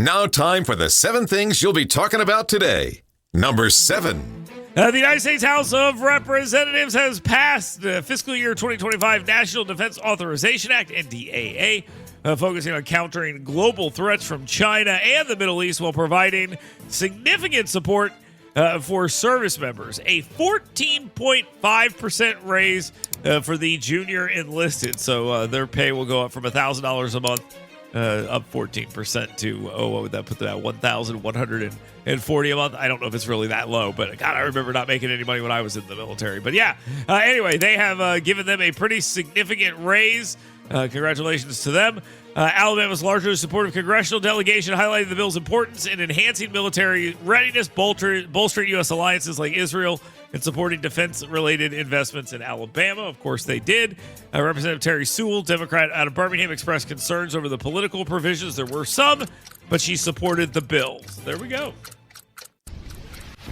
Now time for the 7 things you'll be talking about today. Number 7. The United States House of Representatives has passed the fiscal year 2025 National Defense Authorization Act, NDAA, focusing on countering global threats from China and the Middle East while providing significant support for service members. A 14.5% raise for the junior enlisted. So their pay will go up from $1,000 a month up 14% to, what would that put that at? $1,140 a month. I don't know if it's really that low, but God, I remember not making any money when I was in the military. But yeah, anyway, they have given them a pretty significant raise. Congratulations to them. Alabama's largely supportive congressional delegation highlighted the bill's importance in enhancing military readiness, bolstering U.S. alliances like Israel, and supporting defense-related investments in Alabama. Of course, they did. Representative Terry Sewell, Democrat out of Birmingham, expressed concerns over the political provisions. There were some, but she supported the bill. So there we go.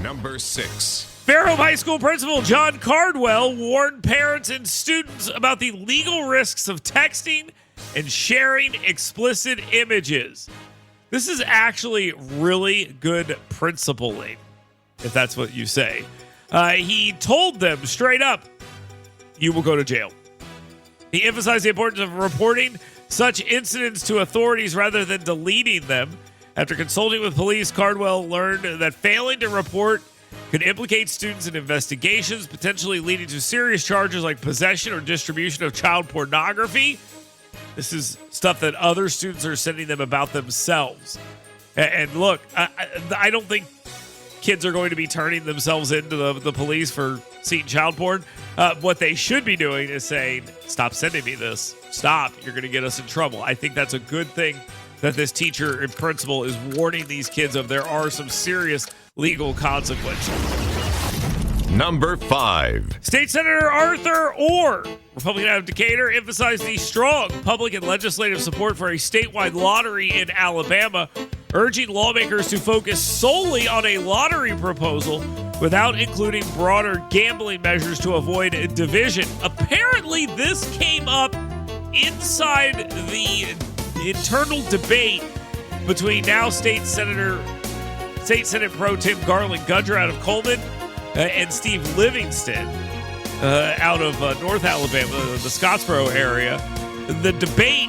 Number 6. Fairhope High School principal John Cardwell warned parents and students about the legal risks of texting and sharing explicit images. This is actually really good principling, if that's what you say. He told them straight up, you will go to jail. He emphasized the importance of reporting such incidents to authorities rather than deleting them. After consulting with police, Cardwell learned that failing to report could implicate students in investigations, potentially leading to serious charges like possession or distribution of child pornography. This is stuff that other students are sending them about themselves. And look, I don't think kids are going to be turning themselves into the police for seeing child porn. What they should be doing is saying, stop sending me this. Stop. You're going to get us in trouble. I think that's a good thing that this teacher and principal is warning these kids of. There are some serious legal consequences. Number 5. State Senator Arthur Orr, Republican out of Decatur, emphasized the strong public and legislative support for a statewide lottery in Alabama, urging lawmakers to focus solely on a lottery proposal without including broader gambling measures to avoid division. Apparently, this came up inside the internal debate between now State Senate Pro Tem Garland Gudger out of Coleman and Steve Livingston out of North Alabama, the Scottsboro area. The debate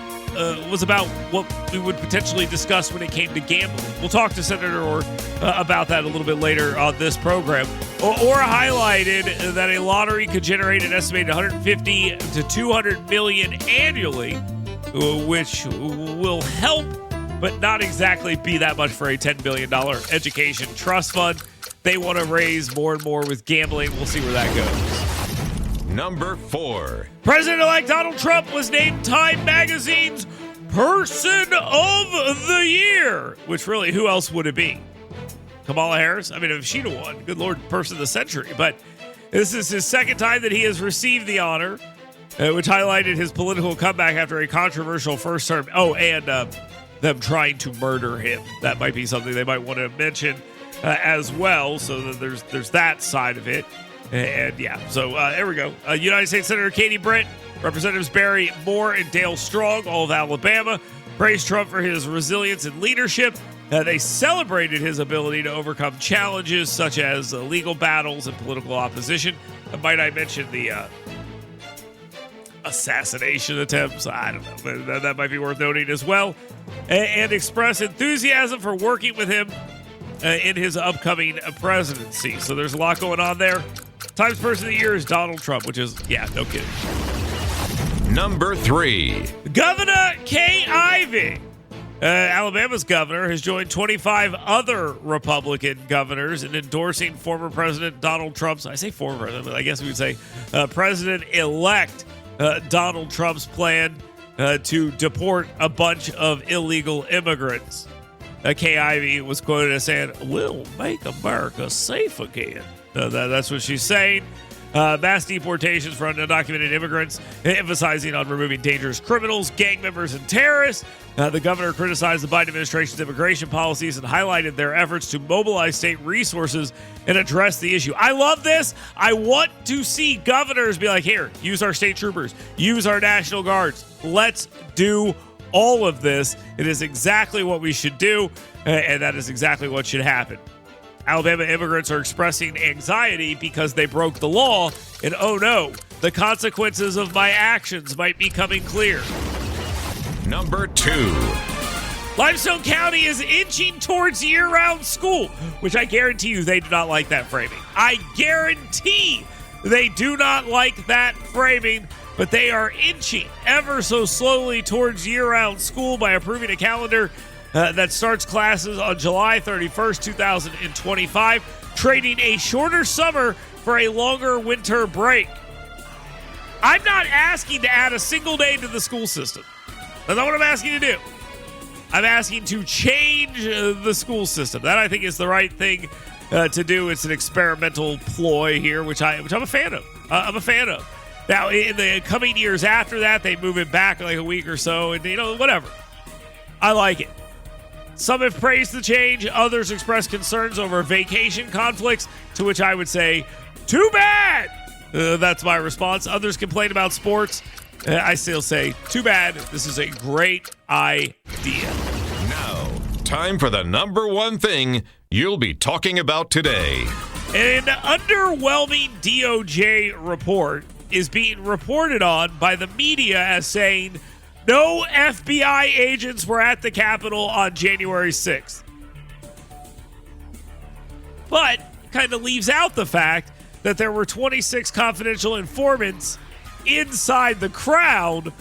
was about what we would potentially discuss when it came to gambling. We'll talk to Senator Orr about that a little bit later on this program. Orr highlighted that a lottery could generate an estimated $150 to $200 million annually, which will help, but not exactly be that much for a $10 billion education trust fund. They want to raise more and more with gambling. We'll see where that goes. Number 4. President-elect Donald Trump was named Time Magazine's Person of the Year, which really, who else would it be? Kamala Harris? I mean, if she'd have won, good Lord, Person of the Century. But this is his second time that he has received the honor, which highlighted his political comeback after a controversial first term. Oh, and them trying to murder him. That might be something they might want to mention as well. So that there's that side of it. And yeah, so there we go. United States Senator Katie Britt, Representatives Barry Moore and Dale Strong, all of Alabama, praised Trump for his resilience and leadership. They celebrated his ability to overcome challenges such as legal battles and political opposition. Might I mention the assassination attempts? I don't know, but that might be worth noting as well. And express enthusiasm for working with him in his upcoming presidency. So there's a lot going on there. Times Person of the Year is Donald Trump, which is, yeah, no kidding. Number 3. Governor Kay Ivey, Alabama's governor, has joined 25 other Republican governors in endorsing former President Donald Trump's, I say former president, but I guess we would say President-elect Donald Trump's plan to deport a bunch of illegal immigrants. Kay Ivey was quoted as saying, "We'll make America safe again." That's what she's saying. Mass deportations for undocumented immigrants, emphasizing on removing dangerous criminals, gang members, and terrorists. The governor criticized the Biden administration's immigration policies and highlighted their efforts to mobilize state resources and address the issue. I love this. I want to see governors be like, here, use our state troopers, use our National Guards. Let's do all of this. It is exactly what we should do, and that is exactly what should happen. Alabama immigrants are expressing anxiety because they broke the law, and oh no, the consequences of my actions might be coming clear. Number 2. Limestone County is inching towards year-round school, which I guarantee you they do not like that framing. I guarantee they do not like that framing, but they are inching ever so slowly towards year-round school by approving a calendar that starts classes on July 31st, 2025, trading a shorter summer for a longer winter break. I'm not asking to add a single day to the school system. That's not what I'm asking to do. I'm asking to change the school system. That, I think, is the right thing to do. It's an experimental ploy here, which I'm a fan of. I'm a fan of. Now, in the coming years after that, they move it back like a week or so, and, whatever. I like it. Some have praised the change. Others express concerns over vacation conflicts, to which I would say, too bad. That's my response. Others complain about sports. I still say, too bad. This is a great idea. Now, time for the number 1 thing you'll be talking about today. An underwhelming DOJ report is being reported on by the media as saying no FBI agents were at the Capitol on January 6th. But kind of leaves out the fact that there were 26 confidential informants inside the crowd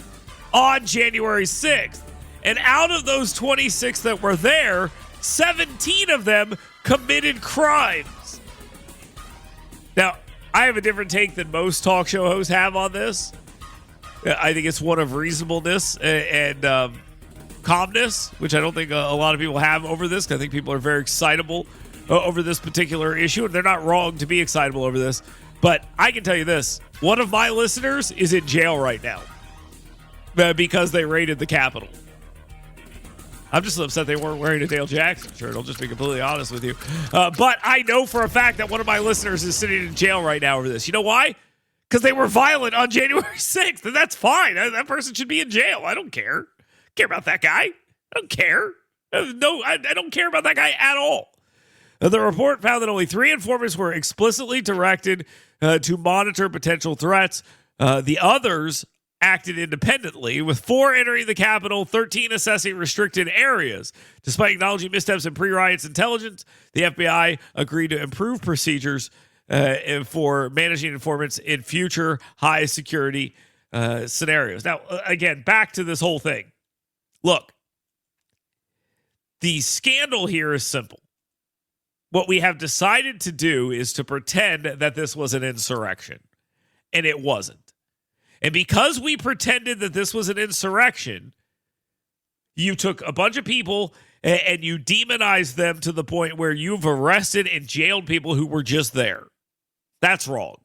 on January 6th. And out of those 26 that were there, 17 of them committed crimes. Now, I have a different take than most talk show hosts have on this. I think it's one of reasonableness and calmness, which I don't think a lot of people have over this. I think people are very excitable over this particular issue, and they're not wrong to be excitable over this. But I can tell you this. One of my listeners is in jail right now because they raided the Capitol. I'm just upset they weren't wearing a Dale Jackson shirt. I'll just be completely honest with you. But I know for a fact that one of my listeners is sitting in jail right now over this. You know why? Because they were violent on January 6th, and that's fine. That person should be in jail. I don't care. Care about that guy. I don't care. No, I don't care about that guy at all. The report found that only 3 informants were explicitly directed to monitor potential threats. The others acted independently, with 4 entering the Capitol, 13 assessing restricted areas. Despite acknowledging missteps in pre-riots intelligence, the FBI agreed to improve procedures for managing informants in future high-security scenarios. Now, again, back to this whole thing. Look, the scandal here is simple. What we have decided to do is to pretend that this was an insurrection, and it wasn't. And because we pretended that this was an insurrection, you took a bunch of people and you demonized them to the point where you've arrested and jailed people who were just there. That's wrong.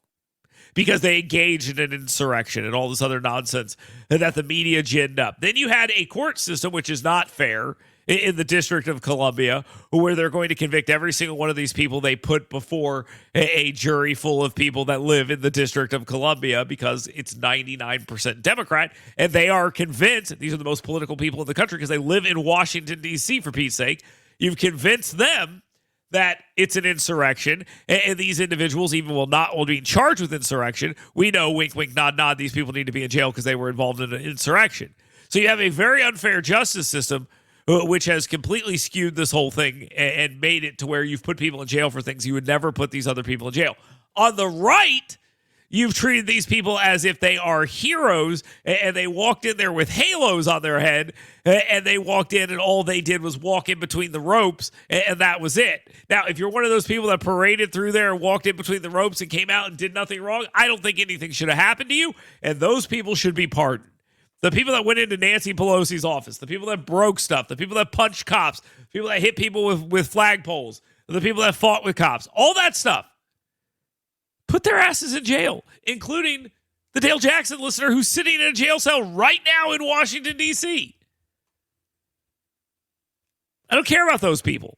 Because they engaged in an insurrection and all this other nonsense that the media ginned up. Then you had a court system, which is not fair, in the District of Columbia, where they're going to convict every single one of these people they put before a jury full of people that live in the District of Columbia, because it's 99% Democrat, and they are convinced, these are the most political people in the country because they live in Washington, D.C., for Pete's sake. You've convinced them that it's an insurrection, and these individuals even will not be charged with insurrection. We know, wink, wink, nod, nod, these people need to be in jail because they were involved in an insurrection. So you have a very unfair justice system, which has completely skewed this whole thing and made it to where you've put people in jail for things you would never put these other people in jail. On the right, you've treated these people as if they are heroes, and they walked in there with halos on their head, and they walked in and all they did was walk in between the ropes, and that was it. Now, if you're one of those people that paraded through there and walked in between the ropes and came out and did nothing wrong, I don't think anything should have happened to you, and those people should be pardoned. The people that went into Nancy Pelosi's office, the people that broke stuff, the people that punched cops, the people that hit people with flagpoles, the people that fought with cops, all that stuff, put their asses in jail, including the Dale Jackson listener who's sitting in a jail cell right now in Washington, D.C. I don't care about those people.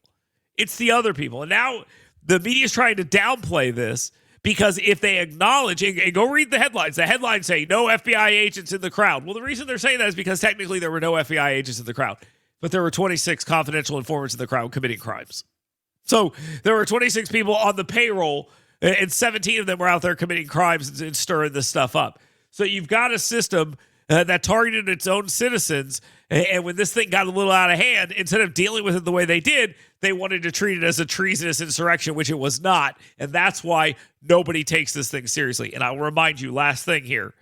It's the other people. And now the media is trying to downplay this Because if they acknowledge, and go read the headlines say no FBI agents in the crowd. Well, the reason they're saying that is because technically there were no FBI agents in the crowd, but there were 26 confidential informants in the crowd committing crimes. So there were 26 people on the payroll, and 17 of them were out there committing crimes and stirring this stuff up. So you've got a system that targeted its own citizens, and when this thing got a little out of hand, instead of dealing with it the way they did, they wanted to treat it as a treasonous insurrection, which it was not, and that's why nobody takes this thing seriously. And I'll remind you, last thing here,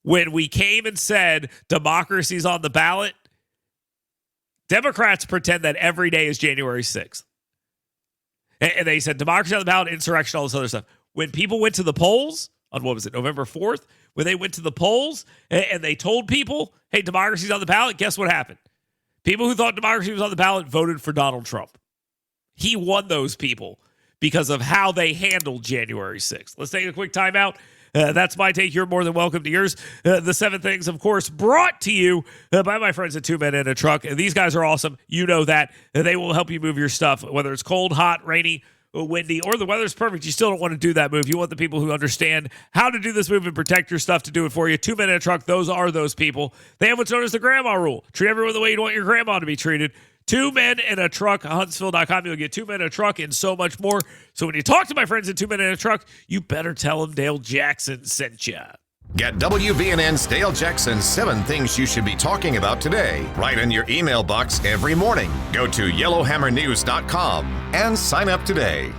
when we came and said democracy's on the ballot, Democrats pretend that every day is January 6th. And they said democracy on the ballot, insurrection, all this other stuff. When people went to the polls on, November 4th, when they went to the polls and they told people, hey, democracy's on the ballot, guess what happened? People who thought democracy was on the ballot voted for Donald Trump. He won those people because of how they handled January 6th. Let's take a quick timeout. That's my take. You're more than welcome to yours. The 7 things, of course, brought to you by my friends at 2 Men in a Truck. These guys are awesome. You know that. They will help you move your stuff, whether it's cold, hot, rainy, windy, or the weather's perfect. You still don't want to do that move. You want the people who understand how to do this move and protect your stuff to do it for you. 2 Men in a Truck, those are those people. They have what's known as the grandma rule. Treat everyone the way you want your grandma to be treated. 2 Men in a Truck, Huntsville.com. You'll get 2 Men in a Truck and so much more. So when you talk to my friends at 2 Men in a Truck, you better tell them Dale Jackson sent you. Get WVNN's Dale Jackson's 7 things you should be talking about today, right in your email box every morning. Go to yellowhammernews.com and sign up today.